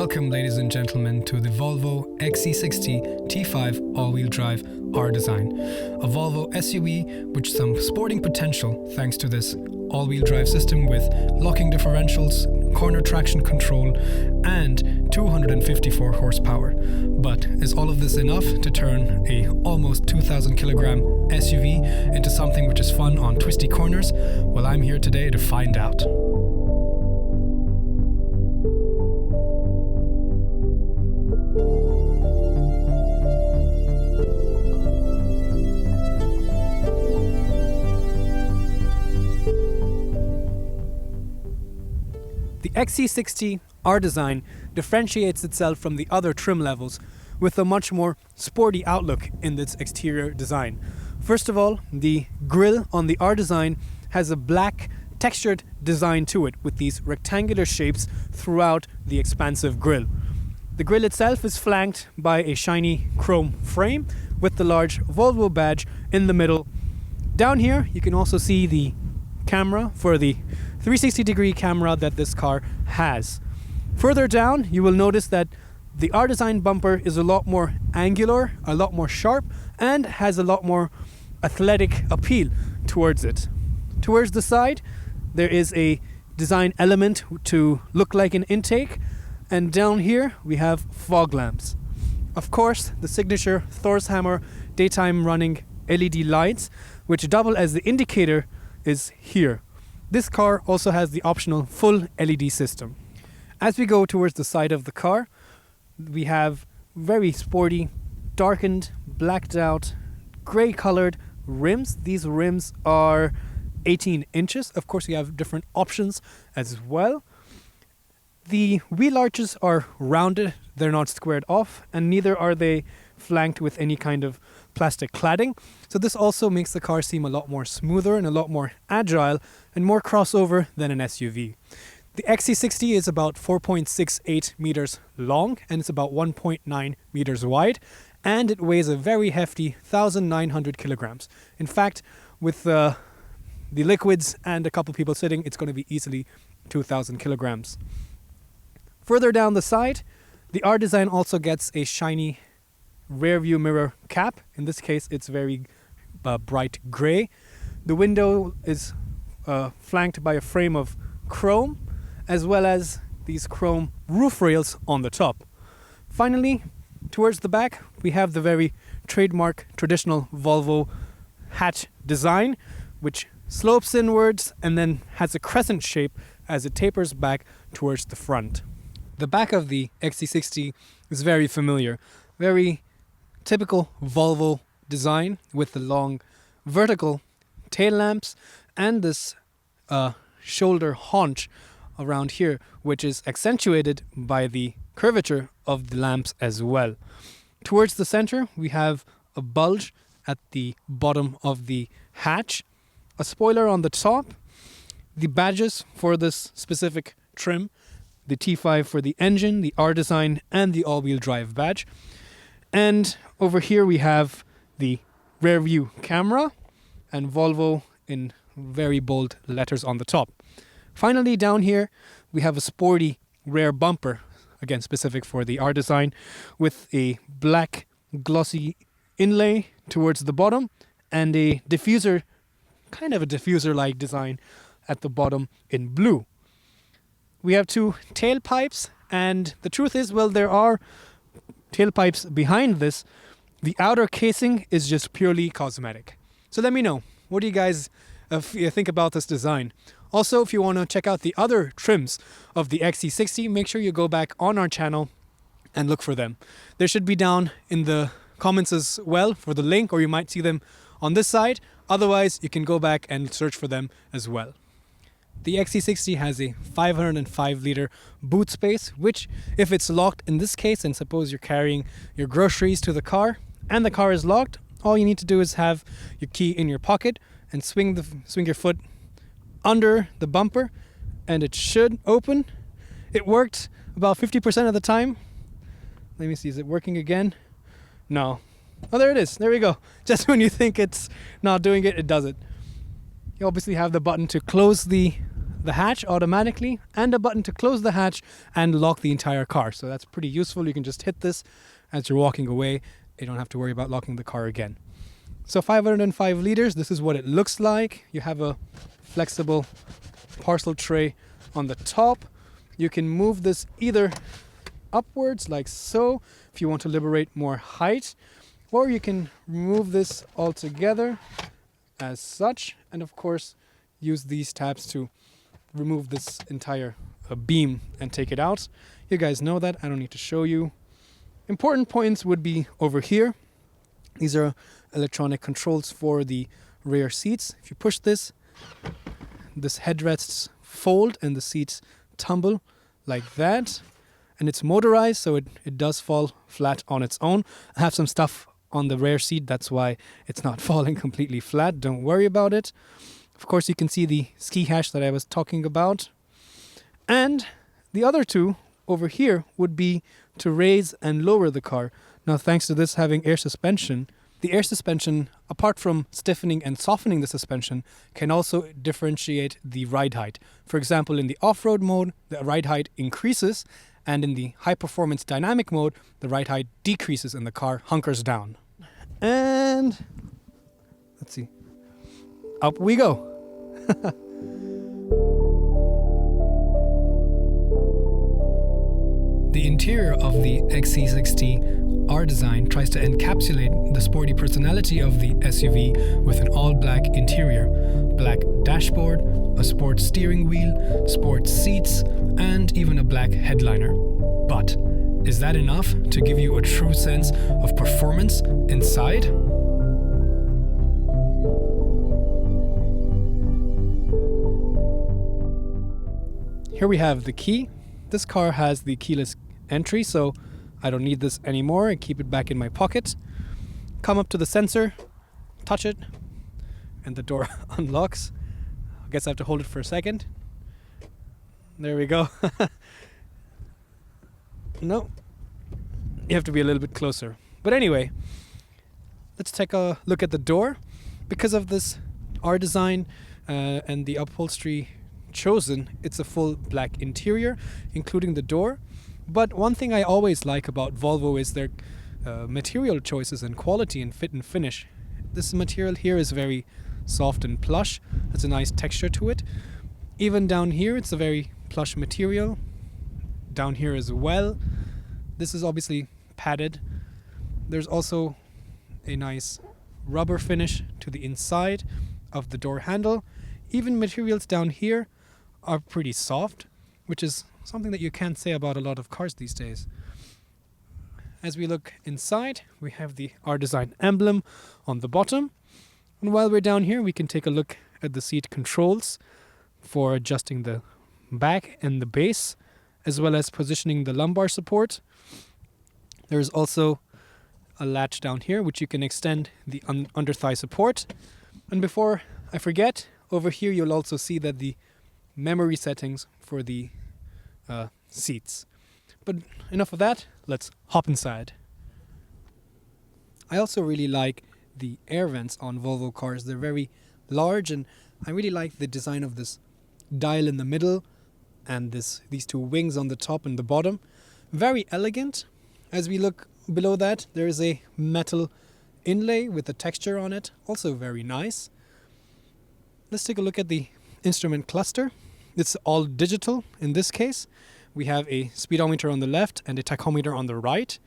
Welcome, ladies and gentlemen, to the Volvo XC60 T5 all-wheel drive R-Design, a Volvo SUV with some sporting potential thanks to this all-wheel drive system with locking differentials, corner traction control and 254 horsepower. But is all of this enough to turn a almost 2,000 kilogram SUV into something which is fun on twisty corners? Well, I'm here today to find out. The XC60 R-Design differentiates itself from the other trim levels with a much more sporty outlook in its exterior design. First of all, the grille on the R-Design has a black textured design to it with these rectangular shapes throughout the expansive grille. The grille itself is flanked by a shiny chrome frame with the large Volvo badge in the middle. Down here you can also see the camera for the 360-degree camera that this car has. Further down, you will notice that the R-Design bumper is a lot more angular, a lot more sharp, and has a lot more athletic appeal towards it. Towards the side, there is a design element to look like an intake, and down here we have fog lamps. Of course, the signature Thor's hammer daytime running LED lights, which double as the indicator, is here. This car also has the optional full LED system. As we go towards the side of the car, we have very sporty, darkened, blacked out, grey colored rims. These rims are 18 inches. Of course, we have different options as well. The wheel arches are rounded, they're not squared off, and neither are they flanked with any kind of plastic cladding. So this also makes the car seem a lot more smoother and a lot more agile and more crossover than an SUV. The XC60 is about 4.68 meters long and it's about 1.9 meters wide, and it weighs a very hefty 1,900 kilograms. In fact, with the liquids and a couple people sitting, it's going to be easily 2,000 kilograms. Further down the side, the R-Design also gets a shiny rear view mirror cap. In this case, it's very bright gray. The window is flanked by a frame of chrome, as well as these chrome roof rails on the top. Finally, towards the back, we have the very trademark traditional Volvo hatch design, which slopes inwards and then has a crescent shape as it tapers back towards the front. The back of the XC60 is very familiar, very typical Volvo design with the long vertical tail lamps and this shoulder haunch around here, which is accentuated by the curvature of the lamps as well. Towards the center, we have a bulge at the bottom of the hatch, a spoiler on the top, the badges for this specific trim, the T5 for the engine, the R-Design, and the all-wheel drive badge. And over here we have the rear view camera and Volvo in very bold letters on the top. Finally, down here we have a sporty rear bumper, again specific for the R-Design, with a black glossy inlay towards the bottom and a diffuser, kind of a diffuser-like design at the bottom in blue. We have two tailpipes, and the truth is, well, there are tailpipes behind this. The outer casing is just purely cosmetic. So let me know, what do you guys think about this design? Also, if you want to check out the other trims of the XC60, make sure you go back on our channel and look for them. They should be down in the comments as well for the link, or you might see them on this side. Otherwise, you can go back and search for them as well. The XC60 has a 505-liter boot space, which, if it's locked in this case, and suppose you're carrying your groceries to the car and the car is locked, all you need to do is have your key in your pocket and swing your foot under the bumper and it should open. It worked about 50% of the time. Let me see, is it working again? No. Oh, there it is. There we go. Just when you think it's not doing it, it does it. You obviously have the button to close the the hatch automatically and a button to close the hatch and lock the entire car. So that's pretty useful. You can just hit this as you're walking away. You don't have to worry about locking the car again. So 505 liters, this is what it looks like. You have a flexible parcel tray on the top. You can move this either upwards like so if you want to liberate more height, or you can remove this altogether as such, and of course use these tabs to remove this entire beam and take it out. You guys know that, I don't need to show you. Important points would be over here. These are electronic controls for the rear seats. If you push this headrests fold and the seats tumble like that. And it's motorized, so it does fall flat on its own. I have some stuff on the rear seat, that's why it's not falling completely flat. Don't worry about it. Of course, you can see the ski hatch that I was talking about. And the other two over here would be to raise and lower the car. Now, thanks to this having air suspension, the air suspension, apart from stiffening and softening the suspension, can also differentiate the ride height. For example, in the off-road mode, the ride height increases, and in the high-performance dynamic mode, the ride height decreases and the car hunkers down. And let's see, up we go. The interior of the XC60 R-Design tries to encapsulate the sporty personality of the SUV with an all-black interior, black dashboard, a sports steering wheel, sports seats, and even a black headliner. But is that enough to give you a true sense of performance inside? Here we have the key. This car has the keyless entry, so I don't need this anymore. I keep it back in my pocket. Come up to the sensor, touch it, and the door unlocks. I guess I have to hold it for a second. There we go. No, you have to be a little bit closer. But anyway, let's take a look at the door. Because of this R-Design and the upholstery chosen, it's a full black interior, including the door. But one thing I always like about Volvo is their material choices and quality and fit and finish. This material here is very soft and plush. There's a nice texture to it. Even down here, it's a very plush material. Down here as well. This is obviously padded. There's also a nice rubber finish to the inside of the door handle. Even materials down here are pretty soft, which is something that you can't say about a lot of cars these days. As we look inside, we have the R-Design emblem on the bottom. And while we're down here, we can take a look at the seat controls for adjusting the back and the base, as well as positioning the lumbar support. There's also a latch down here, which you can extend the under thigh support. And before I forget, over here you'll also see that the memory settings for the seats. But enough of that, let's hop inside. I also really like the air vents on Volvo cars. They're very large, and I really like the design of this dial in the middle and these two wings on the top and the bottom. Very elegant. As we look below that, there is a metal inlay with a texture on it, also very nice. Let's take a look at the instrument cluster. It's all digital in this case. We have a speedometer on the left and a tachometer on the right.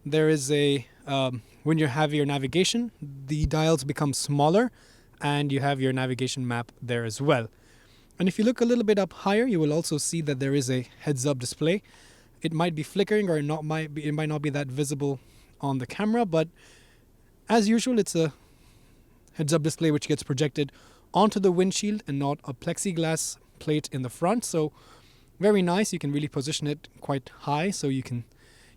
There is a, when you have your navigation, the dials become smaller and you have your navigation map there as well. And if you look a little bit up higher, you will also see that there is a heads-up display. It might be flickering or it might not be that visible on the camera, but as usual, it's a heads-up display which gets projected onto the windshield and not a plexiglass plate in the front. So very nice. You can really position it quite high, so you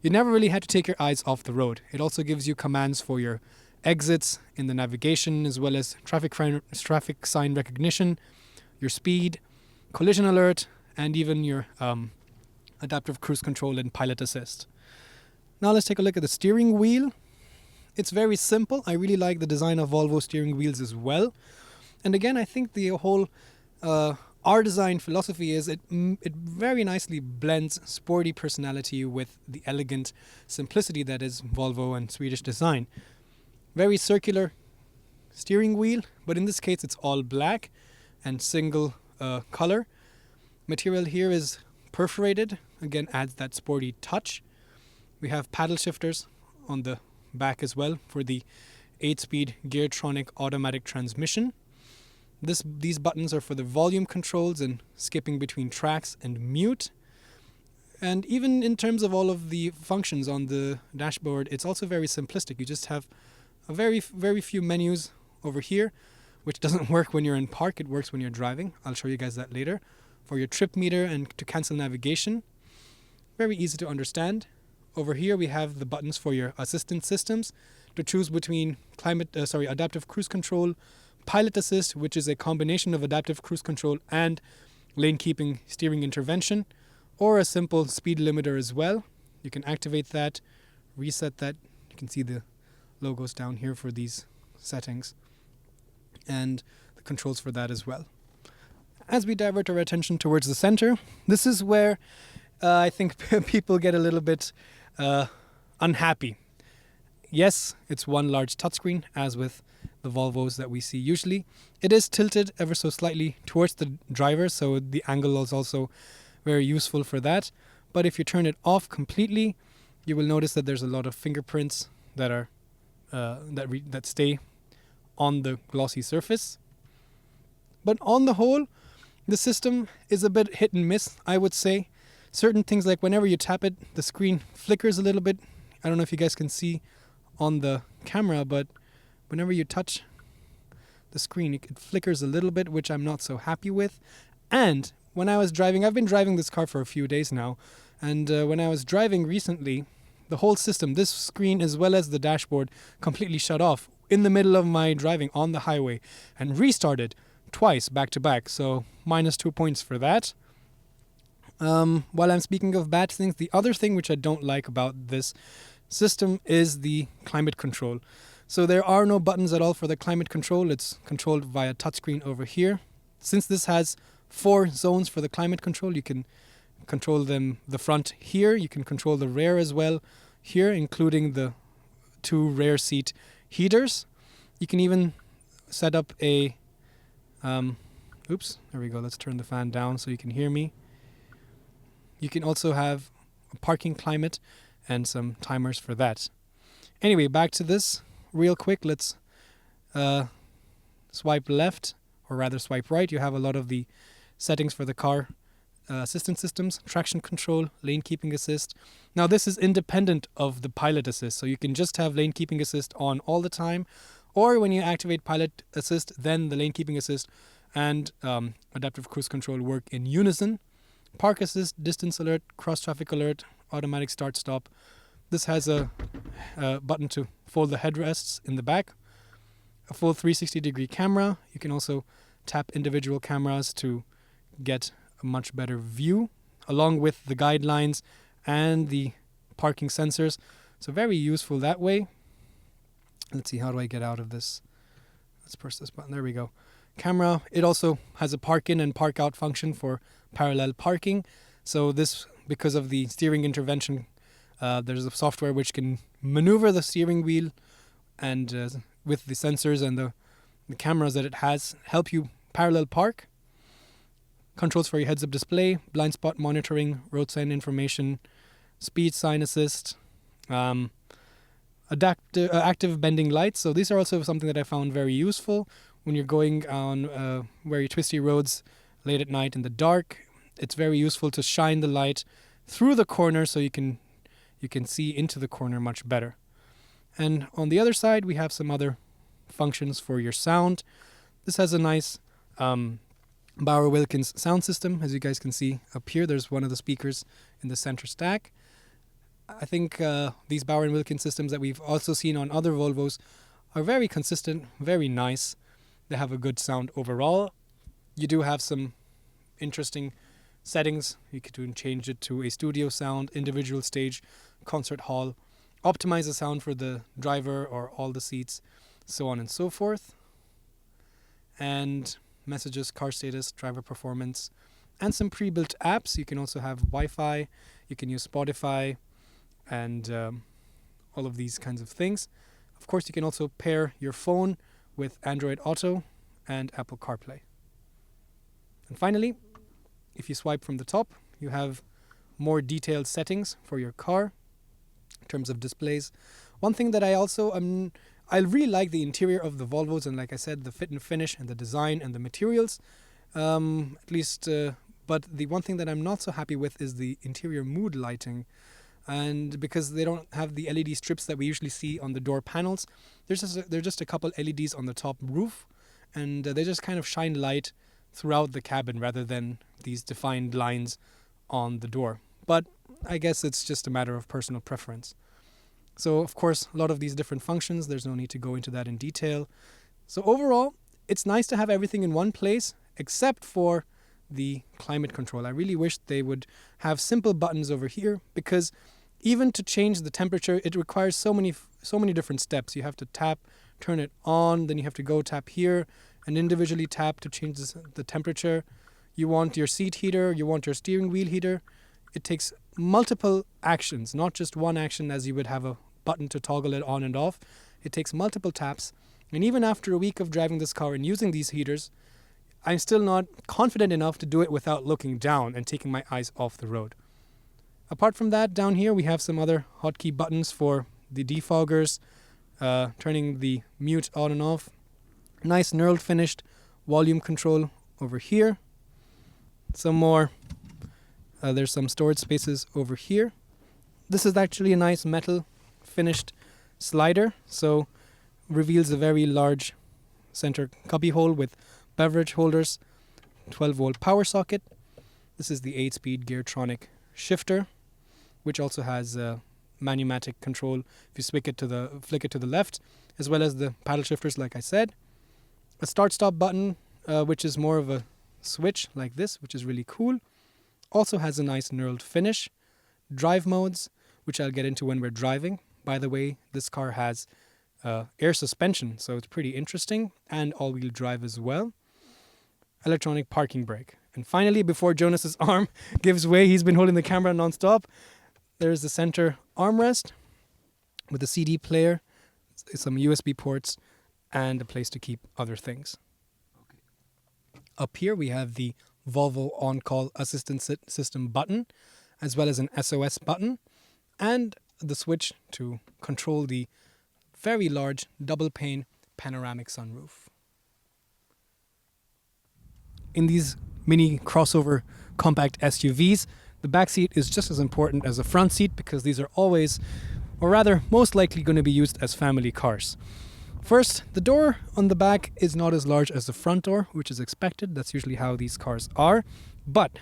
never really had to take your eyes off the road. It also gives you commands for your exits in the navigation, as well as traffic sign recognition, your speed, collision alert, and even your adaptive cruise control and pilot assist. Now let's take a look at the steering wheel. It's very simple. I really like the design of Volvo steering wheels as well. And again, I think the whole Our design philosophy is it very nicely blends sporty personality with the elegant simplicity that is Volvo and Swedish design. Very circular steering wheel, but in this case it's all black and single color. Material here is perforated, again adds that sporty touch. We have paddle shifters on the back as well for the 8-speed Geartronic automatic transmission. These buttons are for the volume controls and skipping between tracks and mute. And even in terms of all of the functions on the dashboard, it's also very simplistic. You just have a very few menus over here, which doesn't work when you're in park. It works when you're driving. I'll show you guys that later. For your trip meter and to cancel navigation. Very easy to understand. Over here we have the buttons for your assistance systems to choose between adaptive cruise control, pilot assist, which is a combination of adaptive cruise control and lane keeping steering intervention, or a simple speed limiter as well. You can activate that, reset that. You can see the logos down here for these settings and the controls for that as well. As we divert our attention towards the center, this is where I think people get a little bit unhappy. Yes, it's one large touchscreen, as with the Volvos that we see usually. It is tilted ever so slightly towards the driver, so the angle is also very useful for that. But if you turn it off completely, you will notice that there's a lot of fingerprints that are that stay on the glossy surface. But on the whole, the system is a bit hit and miss, I would say. Certain things, like whenever you tap it, the screen flickers a little bit. I don't know if you guys can see on the camera, but whenever you touch the screen, it flickers a little bit, which I'm not so happy with. And when I was driving, I've been driving this car for a few days now, and when I was driving recently, the whole system, this screen as well as the dashboard, completely shut off in the middle of my driving on the highway and restarted twice back to back, so -2 points for that. While I'm speaking of bad things, the other thing which I don't like about this system is the climate control. So there are no buttons at all for the climate control. It's controlled via touchscreen over here. Since this has 4 zones for the climate control, you can control them, the front here, you can control the rear as well here, including the 2 rear seat heaters. You can even set up a there we go, let's turn the fan down so you can hear me. You can also have a parking climate and some timers for that. Anyway, back to this real quick. Let's swipe left, or rather swipe right. You have a lot of the settings for the car assistance systems, traction control, lane keeping assist. Now this is independent of the pilot assist, so you can just have lane keeping assist on all the time, or when you activate pilot assist, then the lane keeping assist and adaptive cruise control work in unison. Park assist, distance alert, cross traffic alert, automatic start stop. This has a button to fold the headrests in the back, a full 360-degree camera. You can also tap individual cameras to get a much better view, along with the guidelines and the parking sensors. So very useful that way. Let's see, how do I get out of this? Let's press this button. There we go. Camera. It also has a park in and park out function for parallel parking. So this, because of the steering intervention, there's a software which can maneuver the steering wheel, and with the sensors and the cameras that it has, help you parallel park. Controls for your heads-up display, blind spot monitoring, road sign information, speed sign assist, active bending lights. So these are also something that I found very useful when you're going on very twisty roads late at night in the dark. It's very useful to shine the light through the corner so you can see into the corner much better. And on the other side, we have some other functions for your sound. This has a nice Bauer Wilkins sound system. As you guys can see up here, there's one of the speakers in the center stack. I think these Bauer and Wilkins systems that we've also seen on other Volvos are very consistent, very nice. They have a good sound overall. You do have some interesting settings. You could change it to a studio sound, individual stage, concert hall, optimize the sound for the driver or all the seats, so on and so forth. And messages, car status, driver performance, and some pre-built apps. You can also have Wi-Fi, you can use Spotify, and all of these kinds of things. Of course, you can also pair your phone with Android Auto and Apple CarPlay. And finally, if you swipe from the top, you have more detailed settings for your car in terms of displays. One thing that I really like the interior of the Volvos, and like I said, the fit and finish and the design and the materials, at least. But the one thing that I'm not so happy with is the interior mood lighting. And because they don't have the LED strips that we usually see on the door panels, there's just a couple LEDs on the top roof, and they just kind of shine light throughout the cabin rather than these defined lines on the door. But I guess it's just a matter of personal preference. So of course, a lot of these different functions, there's no need to go into that in detail. So overall, it's nice to have everything in one place, except for the climate control. I really wish they would have simple buttons over here, because even to change the temperature, it requires so many different steps. You have to tap, turn it on, then you have to go tap here and individually tap to change the temperature. You want your seat heater, you want your steering wheel heater. It takes multiple actions, not just one action as you would have a button to toggle it on and off. It takes multiple taps. And even after a week of driving this car and using these heaters, I'm still not confident enough to do it without looking down and taking my eyes off the road. Apart from that, down here we have some other hotkey buttons for the defoggers, turning the mute on and off. Nice knurled finished volume control over here. Some more. There's some storage spaces over here. This is actually a nice metal finished slider, so reveals a very large center cubby hole with beverage holders, 12-volt power socket. This is the 8-speed Geartronic shifter, which also has manumatic control if you flick it to the left, as well as the paddle shifters, like I said. A start-stop button, which is more of a switch like this, which is really cool. Also has a nice knurled finish. Drive modes, which I'll get into when we're driving. By the way, this car has air suspension, so it's pretty interesting, and all-wheel drive as well. Electronic parking brake. And finally, before Jonas's arm gives way, he's been holding the camera non-stop, there's the center armrest with a CD player, some USB ports, and a place to keep other things. Okay. Up here we have the Volvo on-call assistance system button, as well as an SOS button, and the switch to control the very large double-pane panoramic sunroof. In these mini crossover compact SUVs, the back seat is just as important as the front seat, because these are always, or rather most likely, going to be used as family cars. First, the door on the back is not as large as the front door, which is expected. That's usually how these cars are. But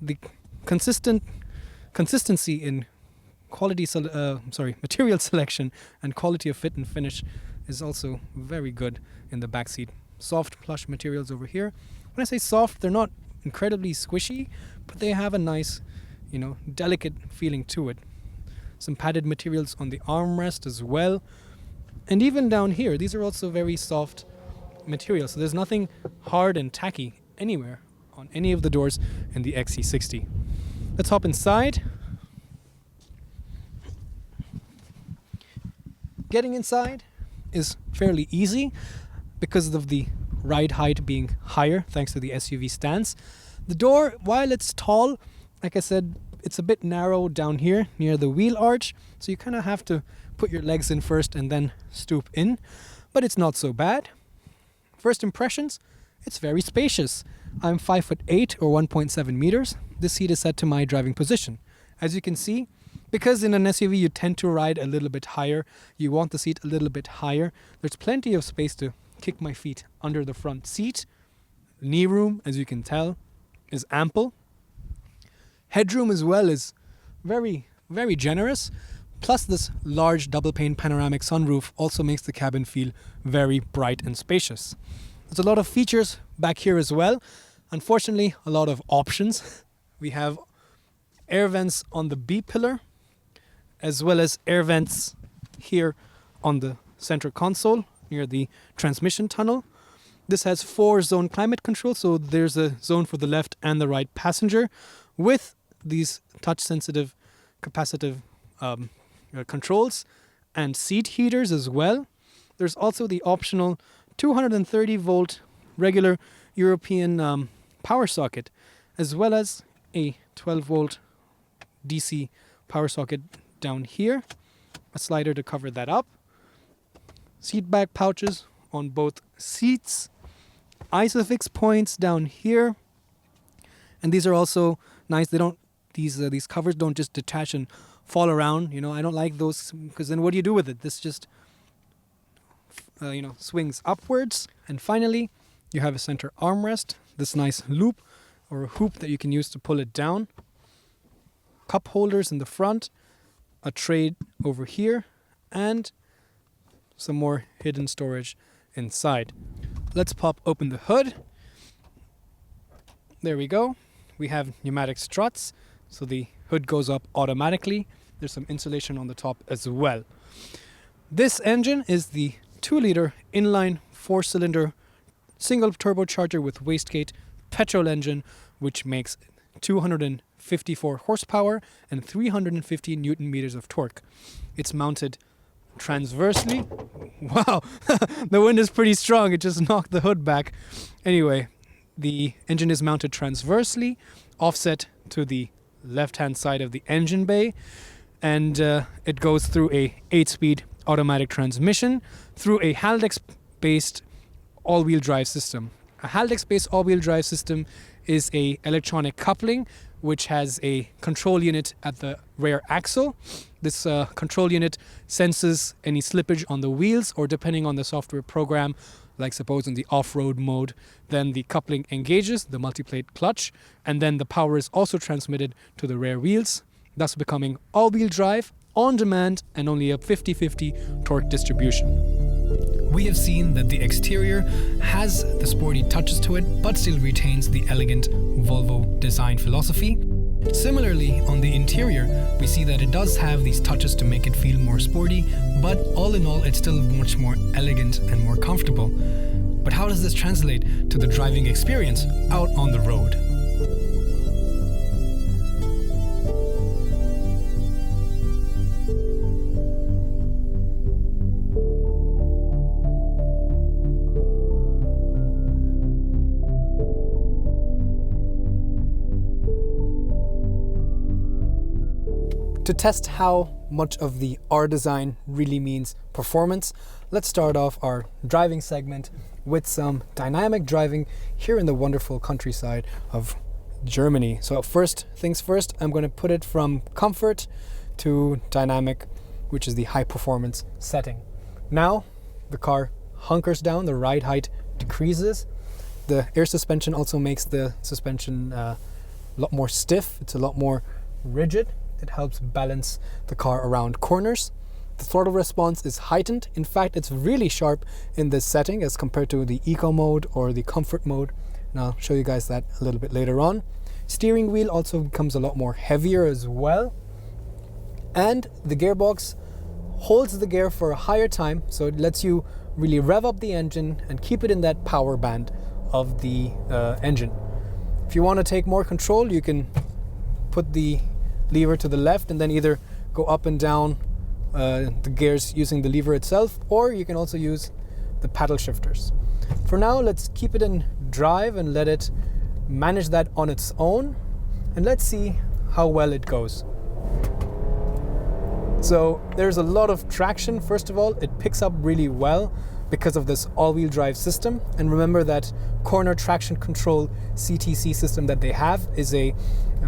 the consistency in material selection and quality of fit and finish is also very good in the back seat. Soft plush materials over here. When I say soft, they're not incredibly squishy, but they have a nice, delicate feeling to it. Some padded materials on the armrest as well. And even down here, these are also very soft materials. So there's nothing hard and tacky anywhere on any of the doors in the XC60. Let's hop inside. Getting inside is fairly easy because of the ride height being higher thanks to the SUV stance. The door, while it's tall, like I said, it's a bit narrow down here near the wheel arch, so you kind of have to put your legs in first and then stoop in, but it's not so bad. First impressions, it's very spacious. I'm 5'8" or 1.7 meters. This seat is set to my driving position. As you can see, because in an SUV you tend to ride a little bit higher, you want the seat a little bit higher, there's plenty of space to kick my feet under the front seat. Knee room, as you can tell, is ample. Headroom as well is very, very generous. Plus this large double pane panoramic sunroof also makes the cabin feel very bright and spacious. There's a lot of features back here as well. Unfortunately, a lot of options. We have air vents on the B pillar, as well as air vents here on the center console near the transmission tunnel. This has 4-zone climate control, so there's a zone for the left and the right passenger with these touch-sensitive capacitive controls and seat heaters as well. There's also the optional 230-volt regular European power socket, as well as a 12-volt DC power socket down here, a slider to cover that up, seat back pouches on both seats, isofix points down here, and these are also nice. They don't these covers don't just detach and fall around. I don't like those, because then what do you do with it? This just swings upwards. And finally, you have a center armrest, this nice loop or a hoop that you can use to pull it down, cup holders in the front, a tray over here, and some more hidden storage inside. Let's pop open the hood. There we go. We have pneumatic struts, so the hood goes up automatically. There's some insulation on the top as well. This engine is the 2-liter inline 4-cylinder single turbocharger with wastegate petrol engine, which makes 254 horsepower and 350 newton meters of torque. It's mounted transversely. Wow, the wind is pretty strong. It just knocked the hood back. Anyway, the engine is mounted transversely, offset to the left-hand side of the engine bay, and it goes through a 8-speed automatic transmission through a Haldex-based all-wheel drive system. A Haldex-based all-wheel drive system is a electronic coupling which has a control unit at the rear axle. This control unit senses any slippage on the wheels, or depending on the software program, like suppose in the off-road mode, then the coupling engages the multi-plate clutch, and then the power is also transmitted to the rear wheels, thus becoming all-wheel drive, on demand, and only a 50-50 torque distribution. We have seen that the exterior has the sporty touches to it, but still retains the elegant Volvo design philosophy. Similarly, on the interior, we see that it does have these touches to make it feel more sporty, but all in all, it's still much more elegant and more comfortable. But how does this translate to the driving experience out on the road? To test how much of the R-Design really means performance, let's start off our driving segment with some dynamic driving here in the wonderful countryside of Germany. So first things first, I'm going to put it from comfort to dynamic, which is the high performance setting. Now the car hunkers down, the ride height decreases. The air suspension also makes the suspension a lot more stiff. It's a lot more rigid. It helps balance the car around corners. The throttle response is heightened. In fact, it's really sharp in this setting as compared to the eco mode or the comfort mode. And I'll show you guys that a little bit later on. Steering wheel also becomes a lot more heavier as well. And the gearbox holds the gear for a higher time, so it lets you really rev up the engine and keep it in that power band of the engine. If you want to take more control, you can put the lever to the left and then either go up and down the gears using the lever itself, or you can also use the paddle shifters. For now, let's keep it in drive and let it manage that on its own, and let's see how well it goes. So there's a lot of traction. First of all, it picks up really well because of this all-wheel drive system. And remember that corner traction control CTC system that they have is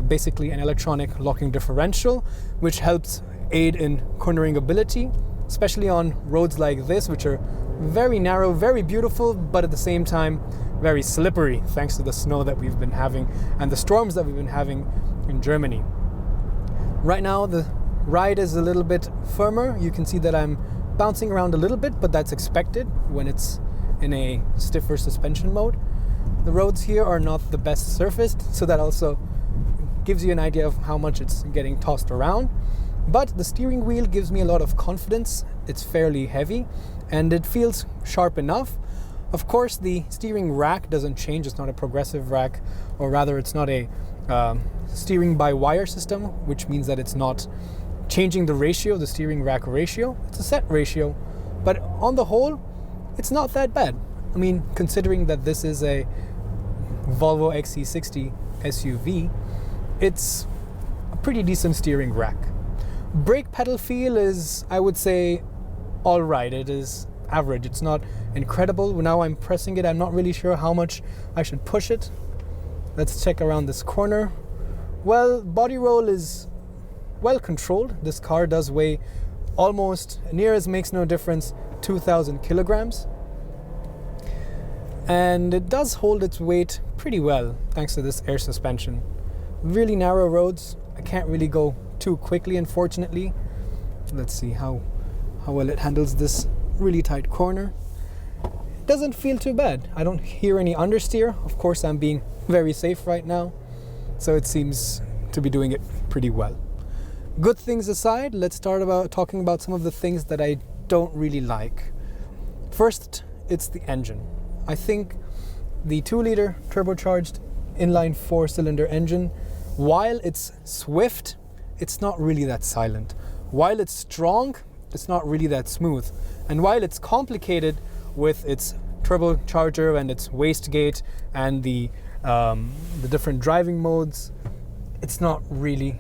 basically an electronic locking differential, which helps aid in cornering ability, especially on roads like this, which are very narrow, very beautiful, but at the same time very slippery thanks to the snow that we've been having and the storms that we've been having in Germany. Right now the ride is a little bit firmer. You can see that I'm bouncing around a little bit, but that's expected when it's in a stiffer suspension mode. The roads here are not the best surfaced, so that also gives you an idea of how much it's getting tossed around. But the steering wheel gives me a lot of confidence. It's fairly heavy and it feels sharp enough. Of course, the steering rack doesn't change. It's not a progressive rack, or rather it's not a steering by wire system, which means that it's not changing the ratio, the steering rack ratio. It's a set ratio, but on the whole, it's not that bad. I mean, considering that this is a Volvo XC60 SUV, it's a pretty decent steering rack. Brake pedal feel is, I would say, all right. It is average. It's not incredible. Now I'm pressing it. I'm not really sure how much I should push it. Let's check around this corner. Well, body roll is well controlled. This car does weigh almost, near as makes no difference, 2,000 kilograms. And it does hold its weight pretty well thanks to this air suspension. Really narrow roads. I can't really go too quickly, unfortunately. Let's see how well it handles this really tight corner. It doesn't feel too bad. I don't hear any understeer. Of course, I'm being very safe right now, so it seems to be doing it pretty well. Good things aside, let's start talking about some of the things that I don't really like. First, it's the engine. I think the 2-liter turbocharged inline 4-cylinder engine, while it's swift, it's not really that silent. While it's strong, it's not really that smooth. And while it's complicated with its turbocharger and its wastegate and the different driving modes, it's not really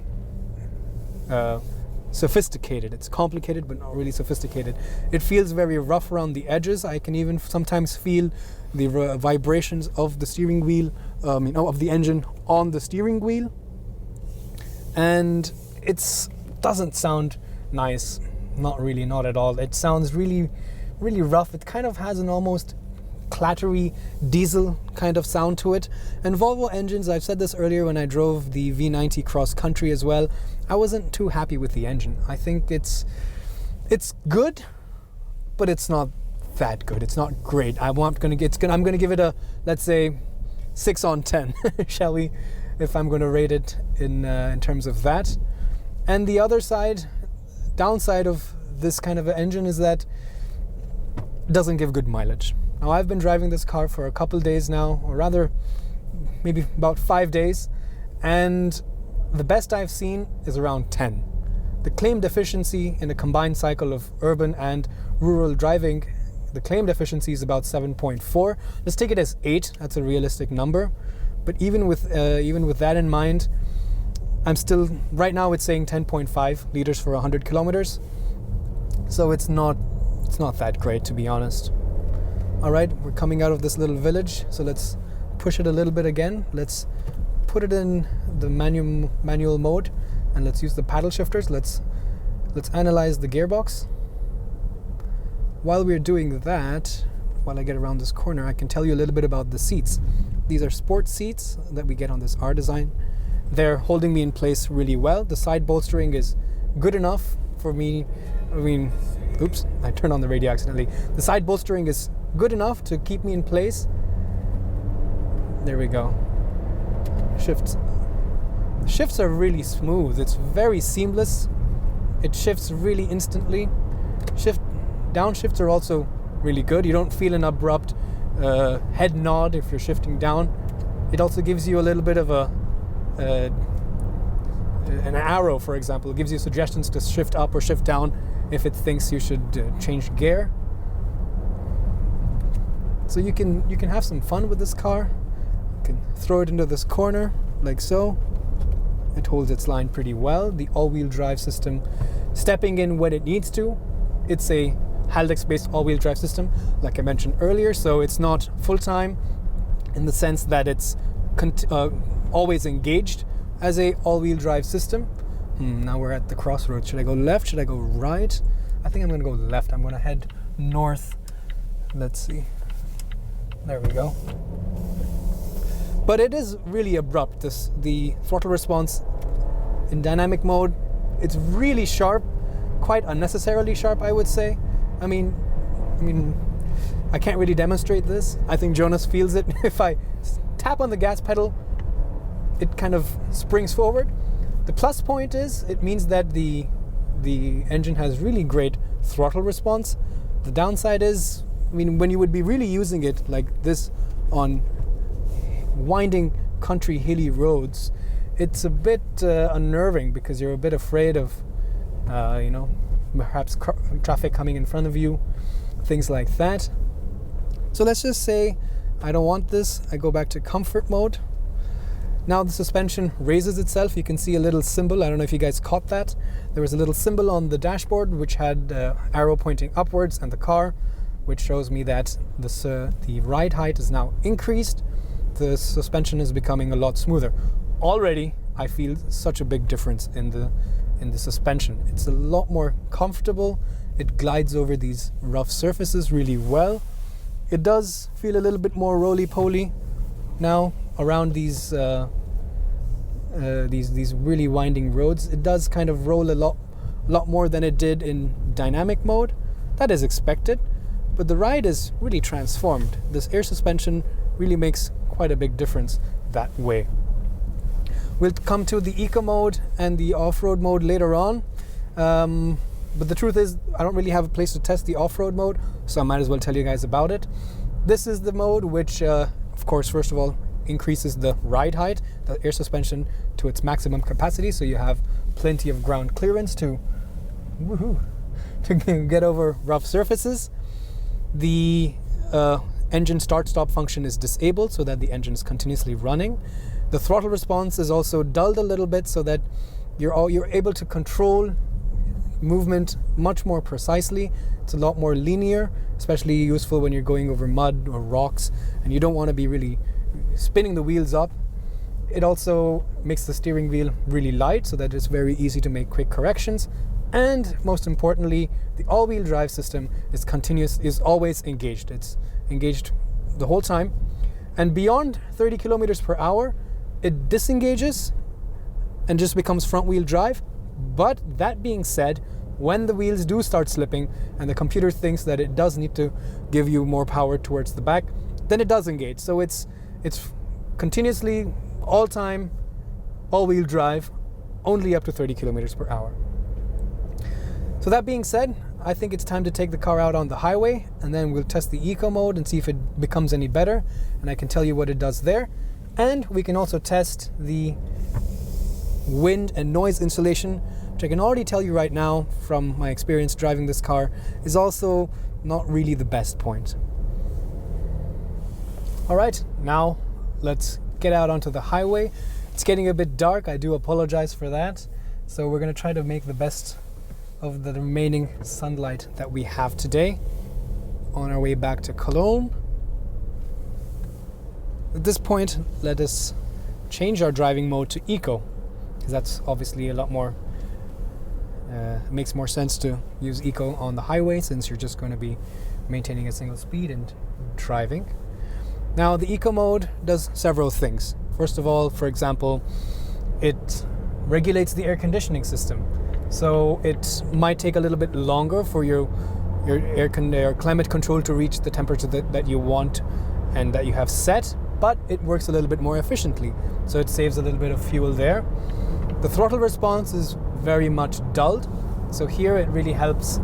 sophisticated. It's complicated, but not really sophisticated. It feels very rough around the edges. I can even sometimes feel the vibrations of the steering wheel, of the engine on the steering wheel. And it doesn't sound nice. Not really, not at all. It sounds really, really rough. It kind of has an almost clattery diesel kind of sound to it. And Volvo engines, I've said this earlier when I drove the V90 cross country as well, I wasn't too happy with the engine. I think it's good, but it's not that good. It's not great. I'm going to give it a, let's say, 6 on 10, shall we, if I'm going to rate it in terms of that. And the other downside of this kind of an engine is that it doesn't give good mileage. Now, I've been driving this car for a couple days now, or rather maybe about 5 days, and the best I've seen is around 10. The claimed efficiency in a combined cycle of urban and rural driving, the claimed efficiency is about 7.4. Let's take it as 8. That's a realistic number. But even with that in mind, I'm still, right now it's saying 10.5 liters for 100 kilometers. So it's not that great, to be honest. All right, we're coming out of this little village, so let's push it a little bit again. Let's put it in the manual mode, and let's use the paddle shifters. Let's analyze the gearbox. While we're doing that, while I get around this corner, I can tell you a little bit about the seats. These are sport seats that we get on this R-Design. They're holding me in place really well. The side bolstering is good enough for me. Oops, I turned on the radio accidentally. The side bolstering is good enough to keep me in place. There we go. Shifts are really smooth. It's very seamless. It shifts really instantly. Downshifts are also really good. You don't feel an abrupt head nod if you're shifting down. It also gives you a little bit of an arrow, for example. It gives you suggestions to shift up or shift down if it thinks you should change gear. So you can have some fun with this car. You can throw it into this corner like so. It holds its line pretty well. The all-wheel drive system stepping in when it needs to. It's a Haldex-based all-wheel drive system, like I mentioned earlier, so it's not full-time in the sense that it's always engaged as a all-wheel drive system. Now we're at the crossroads. Should I go left? Should I go right? I think I'm going to go left. I'm going to head north. Let's see. There we go. But it is really abrupt. The throttle response in dynamic mode, it's really sharp, quite unnecessarily sharp, I would say. I mean, I can't really demonstrate this. I think Jonas feels it. If I tap on the gas pedal, it kind of springs forward. The plus point is it means that the engine has really great throttle response. The downside is I mean, when you would be really using it like this on winding country hilly roads, it's a bit unnerving because you're a bit afraid of, perhaps traffic coming in front of you, things like that. So let's just say I don't want this. I go back to comfort mode. Now the suspension raises itself. You can see a little symbol. I don't know if you guys caught that. There was a little symbol on the dashboard which had arrow pointing upwards, and the car, which shows me that the ride height is now increased. The suspension is becoming a lot smoother. Already I feel such a big difference in the suspension. It's a lot more comfortable. It glides over these rough surfaces really well. It does feel a little bit more roly-poly now around these really winding roads. It does kind of roll a lot more than it did in dynamic mode. That is expected, but the ride is really transformed. This air suspension really makes quite a big difference that way. We'll come to the eco mode and the off-road mode later on. But the truth is, I don't really have a place to test the off-road mode, so I might as well tell you guys about it. This is the mode which, of course, first of all, increases the ride height, the air suspension, to its maximum capacity, so you have plenty of ground clearance to get over rough surfaces. The engine start-stop function is disabled so that the engine is continuously running. The throttle response is also dulled a little bit so that you're able to control movement much more precisely. It's a lot more linear, especially useful when you're going over mud or rocks and you don't want to be really spinning the wheels up. It also makes the steering wheel really light so that it's very easy to make quick corrections. And most importantly, the all-wheel drive system is always engaged. It's engaged the whole time. And beyond 30 kilometers per hour, it disengages and just becomes front-wheel drive. But that being said, when the wheels do start slipping and the computer thinks that it does need to give you more power towards the back, then it does engage. So it's continuously, all-time, all-wheel drive, only up to 30 kilometers per hour. So that being said, I think it's time to take the car out on the highway, and then we'll test the eco mode and see if it becomes any better, and I can tell you what it does there. And we can also test the wind and noise insulation, which I can already tell you right now from my experience driving this car is also not really the best point. All right, now let's get out onto the highway. It's getting a bit dark, I do apologize for that. So we're gonna try to make the best of the remaining sunlight that we have today on our way back to Cologne. At this point, let us change our driving mode to eco, because that's obviously a lot more, makes more sense to use eco on the highway since you're just going to be maintaining a single speed and driving. Now the eco mode does several things. First of all, for example, it regulates the air conditioning system. So it might take a little bit longer for your climate control to reach the temperature that you want and that you have set, but it works a little bit more efficiently. So it saves a little bit of fuel there. The throttle response is very much dulled. So here it really helps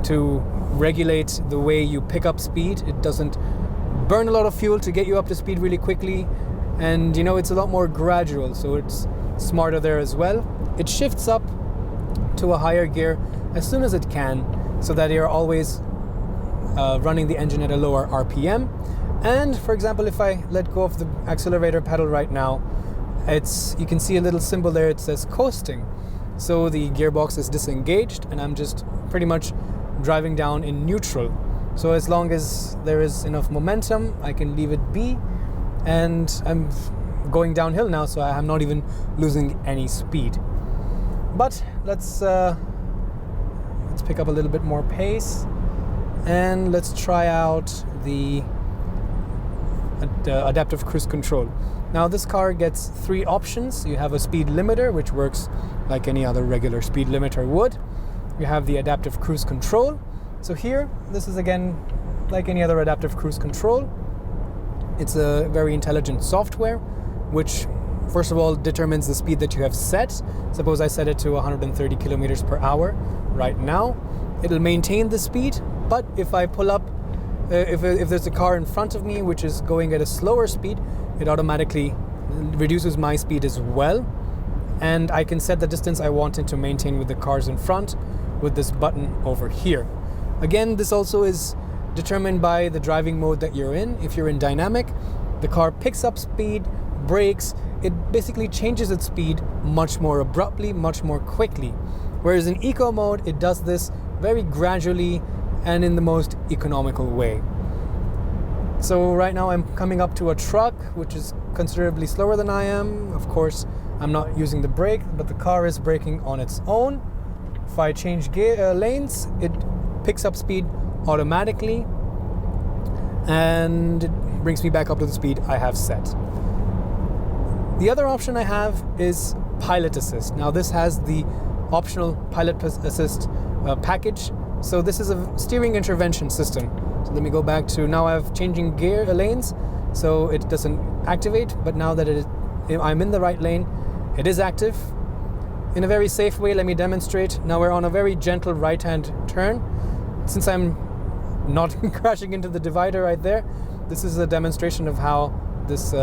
to regulate the way you pick up speed. It doesn't burn a lot of fuel to get you up to speed really quickly. And it's a lot more gradual, so it's smarter there as well. It shifts up to a higher gear as soon as it can so that you're always running the engine at a lower RPM. And for example, if I let go of the accelerator pedal right now, you can see a little symbol there, it says coasting. So the gearbox is disengaged and I'm just pretty much driving down in neutral. So as long as there is enough momentum, I can leave it be. And I'm going downhill now, so I'm not even losing any speed. But let's pick up a little bit more pace and let's try out the adaptive cruise control. Now this car gets 3 options. You have a speed limiter, which works like any other regular speed limiter would. You have the adaptive cruise control. So here, this is again like any other adaptive cruise control. It's a very intelligent software, which first of all determines the speed that you have set. Suppose I set it to 130 kilometers per hour right now. It'll maintain the speed, but if I pull up if there's a car in front of me which is going at a slower speed, it automatically reduces my speed as well. And I can set the distance I wanted to maintain with the cars in front with this button over here. Again, this also is determined by the driving mode that you're in. If you're in dynamic, the car picks up speed, brakes, it basically changes its speed much more abruptly, much more quickly. Whereas in eco mode, it does this very gradually and in the most economical way. So right now I'm coming up to a truck which is considerably slower than I am. Of course, I'm not using the brake, but the car is braking on its own. If I change lanes, it picks up speed automatically and it brings me back up to the speed I have set. The other option I have is pilot assist. Now this has the optional pilot assist package. So this is a steering intervention system. So let me go back to, now I'm changing lanes, so it doesn't activate, but now that I'm in the right lane, it is active. In a very safe way, let me demonstrate. Now we're on a very gentle right-hand turn. Since I'm not crashing into the divider right there, this is a demonstration of how this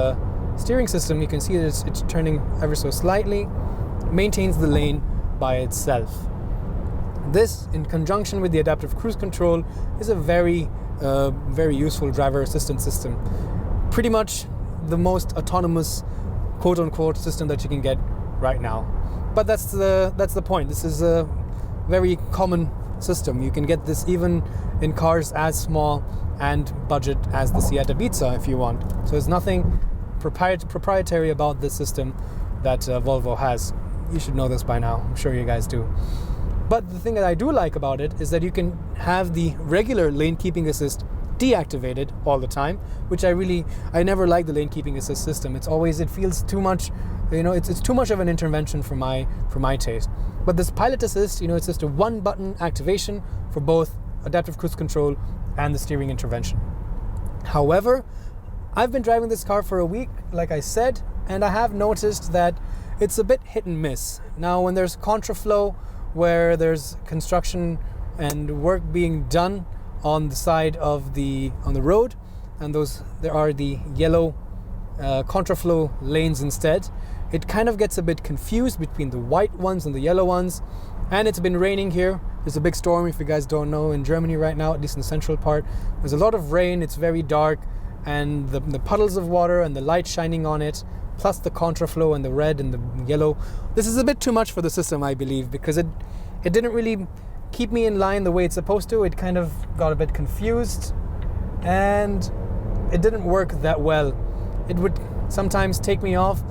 steering system, you can see that it's turning ever so slightly, maintains the lane by itself. This, in conjunction with the adaptive cruise control, is a very useful driver assistance system. Pretty much the most autonomous, quote-unquote, system that you can get right now. But that's the point. This is a very common system. You can get this even in cars as small and budget as the Seat Ibiza if you want. So there's nothing proprietary about this system that Volvo has. You should know this by now. I'm sure you guys do. But the thing that I do like about it is that you can have the regular lane keeping assist deactivated all the time, which I never like the lane keeping assist system. It feels too much, it's too much of an intervention for my taste. But this pilot assist, it's just a one button activation for both adaptive cruise control and the steering intervention. However, I've been driving this car for a week, like I said, and I have noticed that it's a bit hit and miss. Now, when there's contraflow, where there's construction and work being done on the side of on the road, and there are the yellow contraflow lanes instead, it kind of gets a bit confused between the white ones and the yellow ones. And it's been raining here. There's a big storm, if you guys don't know, in Germany right now, at least in the central part. There's a lot of rain, it's very dark, and the puddles of water and the light shining on it, plus the contraflow and the red and the yellow. This is a bit too much for the system, I believe, because it didn't really keep me in line the way it's supposed to. It kind of got a bit confused and it didn't work that well. It would sometimes take me off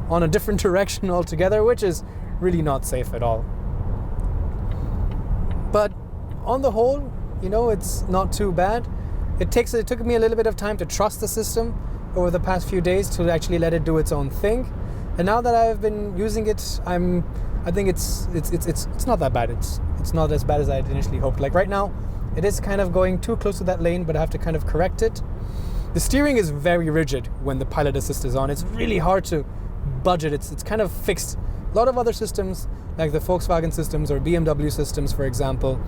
on a different direction altogether, which is really not safe at all. But on the whole, it's not too bad. It took me a little bit of time to trust the system over the past few days to actually let it do its own thing. And now that I've been using it, I think it's not that bad. It's not as bad as I had initially hoped. Like right now, it is kind of going too close to that lane, but I have to kind of correct it. The steering is very rigid when the pilot assist is on. It's really hard to budge it. It's kind of fixed. A lot of other systems, like the Volkswagen systems or BMW systems, for example,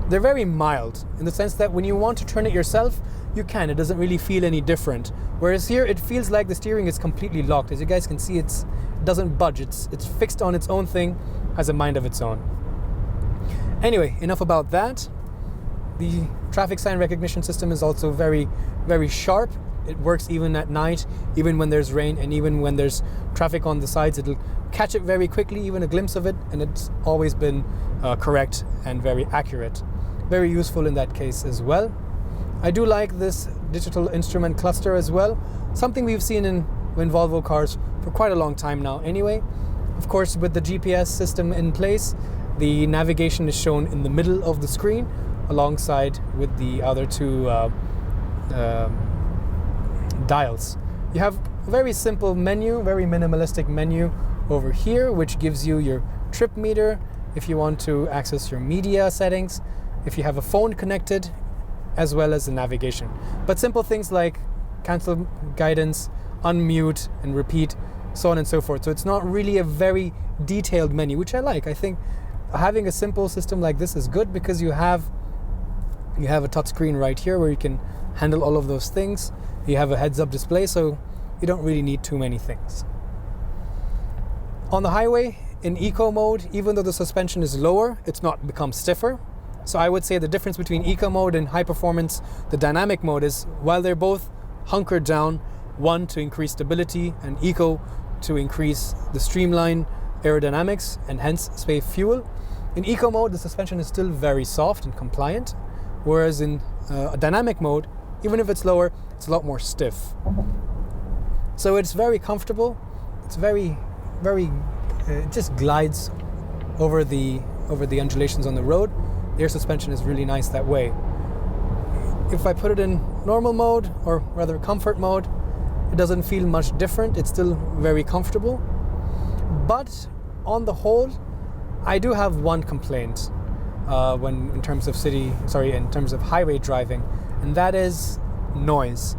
they're very mild in the sense that when you want to turn it yourself, you can. It doesn't really feel any different. Whereas here, it feels like the steering is completely locked. As you guys can see, it doesn't budge. It's fixed on its own thing, has a mind of its own. Anyway, enough about that. The traffic sign recognition system is also very, very sharp. It works even at night, even when there's rain, and even when there's traffic on the sides. It'll catch it very quickly, even a glimpse of it, and it's always been correct and very accurate. Very useful in that case as well. I do like this digital instrument cluster as well, something we've seen in Volvo cars for quite a long time now anyway. Of course, with the GPS system in place, the navigation is shown in the middle of the screen alongside with the other two dials. You have a very simple menu, very minimalistic menu over here, which gives you your trip meter if you want to access your media settings, if you have a phone connected, as well as the navigation. But simple things like cancel guidance, unmute and repeat, so on and so forth. So it's not really a very detailed menu, which I like. I think having a simple system like this is good because you have a touch screen right here where you can handle all of those things. You have a heads-up display, so you don't really need too many things. On the highway, in eco mode, even though the suspension is lower, it's not become stiffer. So I would say the difference between eco mode and high performance, the dynamic mode, is while they're both hunkered down, one to increase stability and eco to increase the streamline aerodynamics and hence save fuel. In eco mode, the suspension is still very soft and compliant, whereas in a dynamic mode, even if it's lower, it's a lot more stiff. So it's very comfortable. It's very, it just glides over the undulations on the road. The air suspension is really nice that way. If I put it in normal mode, or rather comfort mode, it doesn't feel much different. It's still very comfortable. But on the whole, I do have one complaint in terms of highway driving, and that is noise.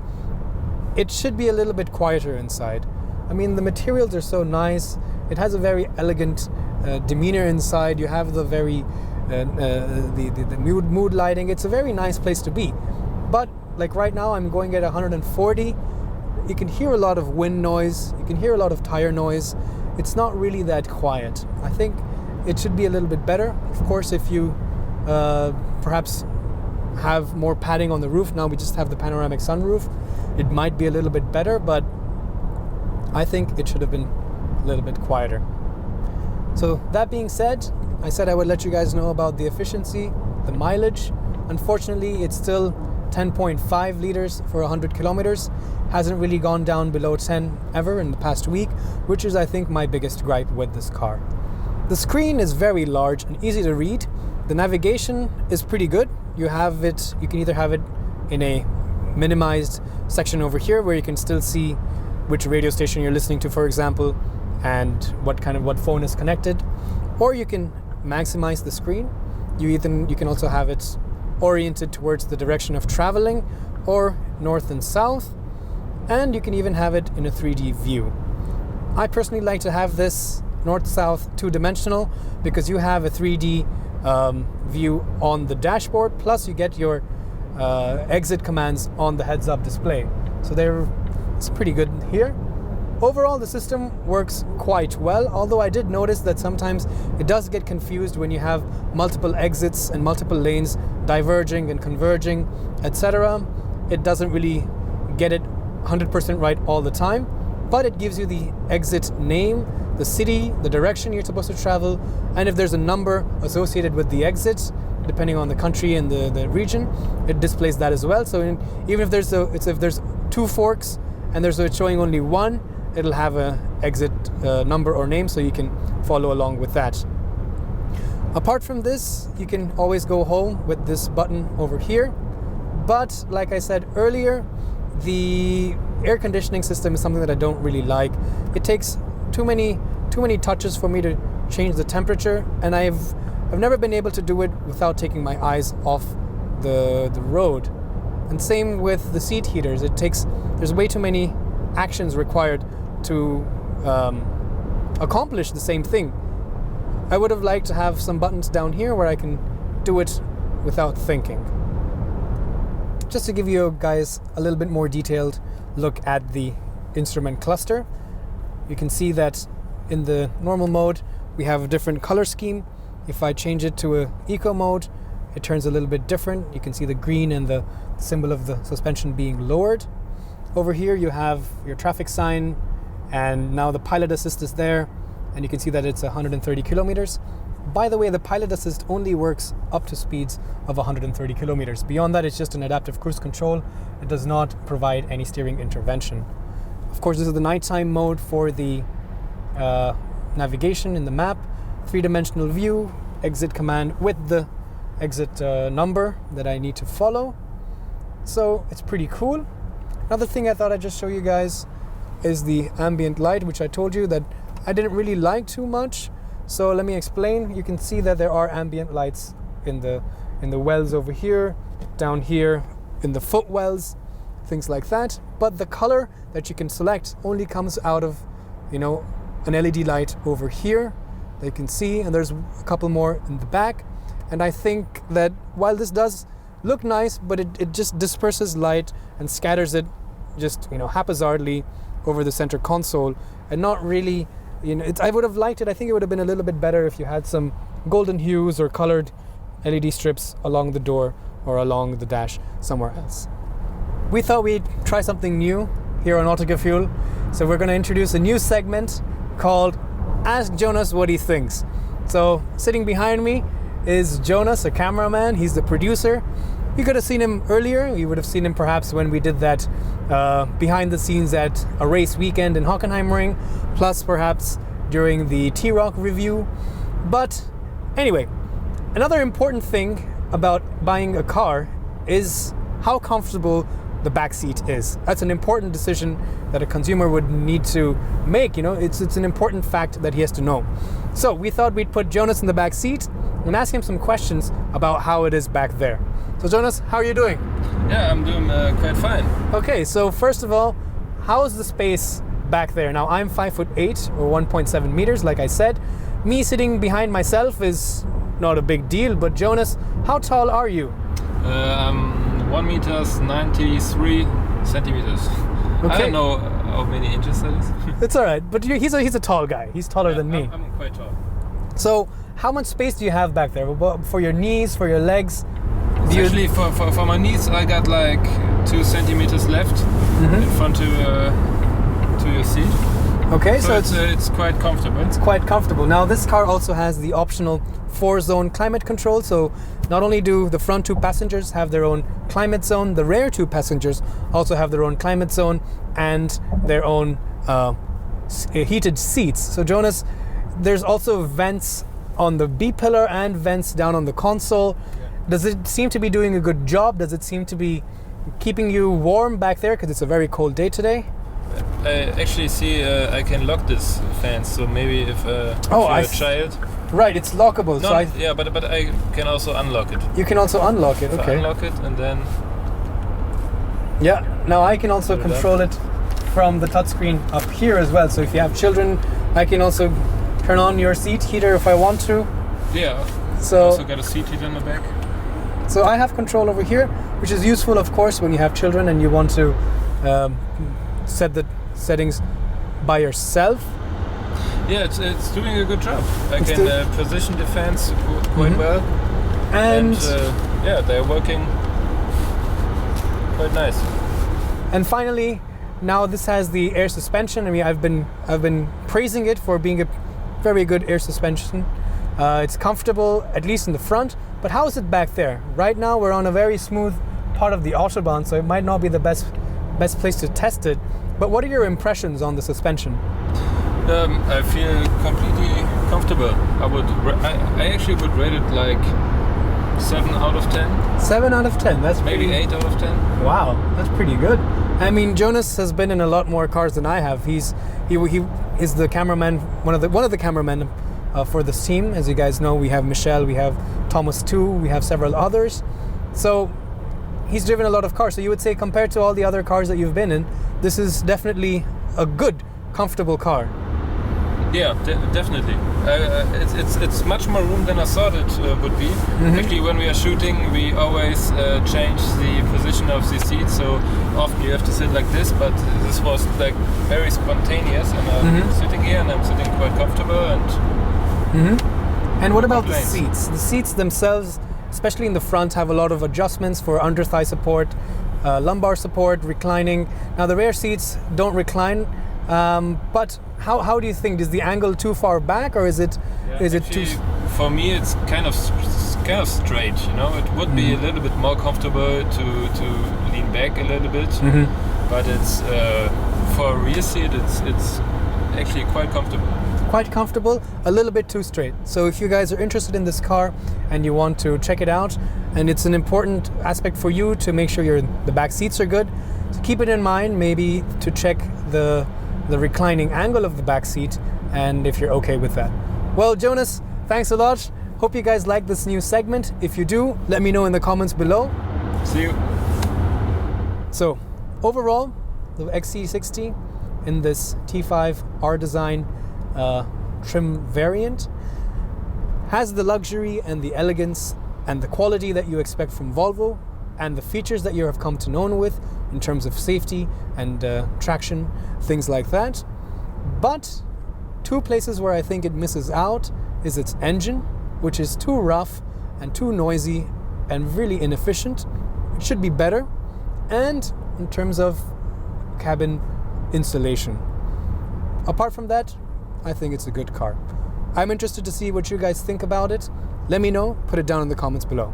It should be a little bit quieter inside. I mean, the materials are so nice. It has a very elegant demeanor inside. You have the very the mood lighting. It's a very nice place to be. But like right now, I'm going at 140. You can hear a lot of wind noise. You can hear a lot of tire noise. It's not really that quiet. I think it should be a little bit better. Of course, if you perhaps have more padding on the roof, now we just have the panoramic sunroof, it might be a little bit better, but I think it should have been a little bit quieter. So that being said, I said I would let you guys know about the efficiency, the mileage. Unfortunately, it's still 10.5 liters for 100 kilometers. Hasn't really gone down below 10 ever in the past week, which is, I think, my biggest gripe with this car. The screen is very large and easy to read. The navigation is pretty good. You can either have it in a minimized section over here where you can still see which radio station you're listening to, for example, and what phone is connected, or you can maximize the screen. You can also have it oriented towards the direction of traveling, or north and south, and you can even have it in a 3D view. I personally like to have this north-south two-dimensional because you have a 3D view on the dashboard, plus you get your exit commands on the heads-up display. So it's pretty good here. Overall, the system works quite well, although I did notice that sometimes it does get confused when you have multiple exits and multiple lanes diverging and converging, etc. It doesn't really get it 100% right all the time, but it gives you the exit name, the city, the direction you're supposed to travel, and if there's a number associated with the exit, depending on the country and the region, it displays that as well. So even if there's two forks and it's showing only one, it'll have a exit number or name, so you can follow along with that. Apart from this, you can always go home with this button over here. But like I said earlier, the air conditioning system is something that I don't really like. It takes too many touches for me to change the temperature, and I've never been able to do it without taking my eyes off the road. And same with the seat heaters. There's way too many actions required to accomplish the same thing. I would have liked to have some buttons down here where I can do it without thinking. Just to give you guys a little bit more detailed look at the instrument cluster, you can see that in the normal mode we have a different color scheme. If I change it to a eco mode, it turns a little bit different. You can see the green and the symbol of the suspension being lowered. Over here you have your traffic sign, and now the pilot assist is there, and you can see that it's 130 kilometers. By the way, the pilot assist only works up to speeds of 130 kilometers. Beyond that, it's just an adaptive cruise control. It does not provide any steering intervention. Of course, this is the nighttime mode for the navigation in the map, three-dimensional view, exit command with the exit number that I need to follow. So it's pretty cool. Another thing I thought I'd just show you guys is the ambient light, which I told you that I didn't really like too much. So let me explain. You can see that there are ambient lights in the wells over here, down here in the footwells, things like that. But the color that you can select only comes out of, an LED light over here that you can see, and there's a couple more in the back. And I think that while this does look nice, but it just disperses light and scatters it just, haphazardly over the center console, and not really, I would have liked it. I think it would have been a little bit better if you had some golden hues or colored LED strips along the door or along the dash somewhere else. We thought we'd try something new here on Autogefühl, so we're going to introduce a new segment called Ask Jonas What He Thinks. So sitting behind me is Jonas, a cameraman. He's the producer. You could have seen him earlier. You would have seen him perhaps when we did that behind the scenes at a race weekend in Hockenheimring, plus perhaps during the T-Rock review. But anyway, another important thing about buying a car is how comfortable the back seat is. That's an important decision that a consumer would need to make. It's an important fact that he has to know. So we thought we'd put Jonas in the back seat and ask him some questions about how it is back there. So Jonas, how are you doing? Yeah, I'm doing quite fine. Okay, so first of all, how is the space back there? Now I'm 5'8" or 1.7 meters, like I said. Me sitting behind myself is not a big deal, but Jonas, how tall are you? I'm 1 meters 93 centimeters. Okay. I don't know how many inches that is. It's all right, but he's a tall guy. He's taller than me. I'm quite tall. So how much space do you have back there for your knees, for your legs? Actually, for my knees, I got like 2 centimeters left in front to your seat. Okay, so it's quite comfortable. It's quite comfortable. Now this car also has the optional 4-zone climate control. So not only do the front 2 passengers have their own climate zone, the rear 2 passengers also have their own climate zone and their own heated seats. So Jonas, there's also vents on the B-pillar and vents down on the console. Yeah. Does it seem to be doing a good job? Does it seem to be keeping you warm back there? Because it's a very cold day today. I actually see I can lock this fan, so maybe if you're a child. Right, it's lockable. No, yeah, but I can also unlock it. You can also unlock it, okay. Unlock it and then... Yeah, now I can also control it from the touchscreen up here as well. So if you have children, I can also turn on your seat heater if I want to. Yeah, so also got a seat heater in the back. So I have control over here, which is useful, of course, when you have children and you want to set the settings by yourself. Yeah, it's doing a good job. I can position the fans quite well, and yeah, they're working quite nice. And finally, now this has the air suspension. I mean, I've been praising it for being a very good air suspension. It's comfortable, at least in the front. But how is it back there? Right now, we're on a very smooth part of the Autobahn, so it might not be the best place to test it. But what are your impressions on the suspension? I feel completely comfortable. I actually would rate it like 7 out of 10. 7 out of 10. That's maybe 8 out of 10. Wow, that's pretty good. I mean, Jonas has been in a lot more cars than I have. He is the cameraman, one of the cameramen for this team. As you guys know, we have Michelle, we have Thomas too, we have several others. So he's driven a lot of cars. So you would say, compared to all the other cars that you've been in, this is definitely a good, comfortable car. Yeah, definitely. It's much more room than I thought it would be. Actually, when we are shooting, we always change the position of the seat. So often you have to sit like this, but this was like very spontaneous. And I'm sitting here, and I'm sitting quite comfortable. And what about the seats? The seats themselves, especially in the front, have a lot of adjustments for under thigh support, lumbar support, reclining. Now the rear seats don't recline, but how do you think? Is the angle too far back, or is it too? For me, it's kind of straight. It would be a little bit more comfortable to lean back a little bit, but it's for a rear seat, it's actually quite comfortable. Quite comfortable, a little bit too straight. So if you guys are interested in this car and you want to check it out, and it's an important aspect for you to make sure the back seats are good, so keep it in mind, maybe to check the reclining angle of the back seat, and if you're okay with that. Well, Jonas, thanks a lot. Hope you guys like this new segment. If you do, let me know in the comments below. See you. So overall, the XC60 in this T5 R-Design trim variant has the luxury and the elegance and the quality that you expect from Volvo, and the features that you have come to know with in terms of safety and traction, things like that. But two places where I think it misses out is its engine, which is too rough and too noisy and really inefficient. It should be better. And in terms of cabin insulation. Apart from that, I think it's a good car. I'm interested to see what you guys think about it. Let me know, put it down in the comments below.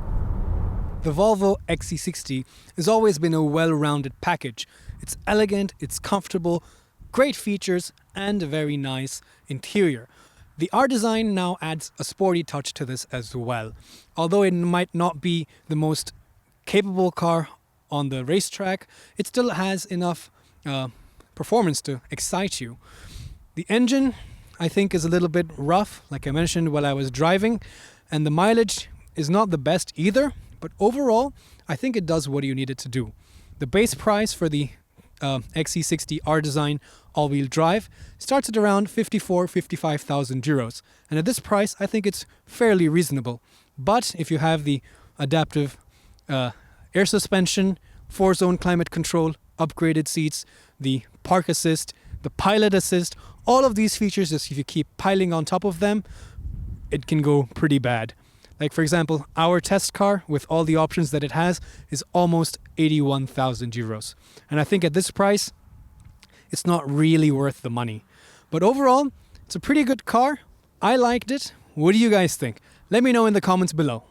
The Volvo XC60 has always been a well-rounded package. It's elegant, it's comfortable, great features, and a very nice interior. The R-Design now adds a sporty touch to this as well. Although it might not be the most capable car on the racetrack, it still has enough performance to excite you. The engine, I think, is a little bit rough, like I mentioned while I was driving, and the mileage is not the best either, but overall, I think it does what you need it to do. The base price for the XC60 R-Design all-wheel drive starts at around 55,000 euros. And at this price, I think it's fairly reasonable. But if you have the adaptive air suspension, 4-zone climate control, upgraded seats, the park assist, the pilot assist, all of these features, just if you keep piling on top of them, it can go pretty bad. Like, for example, our test car with all the options that it has is almost 81,000 euros. And I think at this price, it's not really worth the money. But overall, it's a pretty good car. I liked it. What do you guys think? Let me know in the comments below.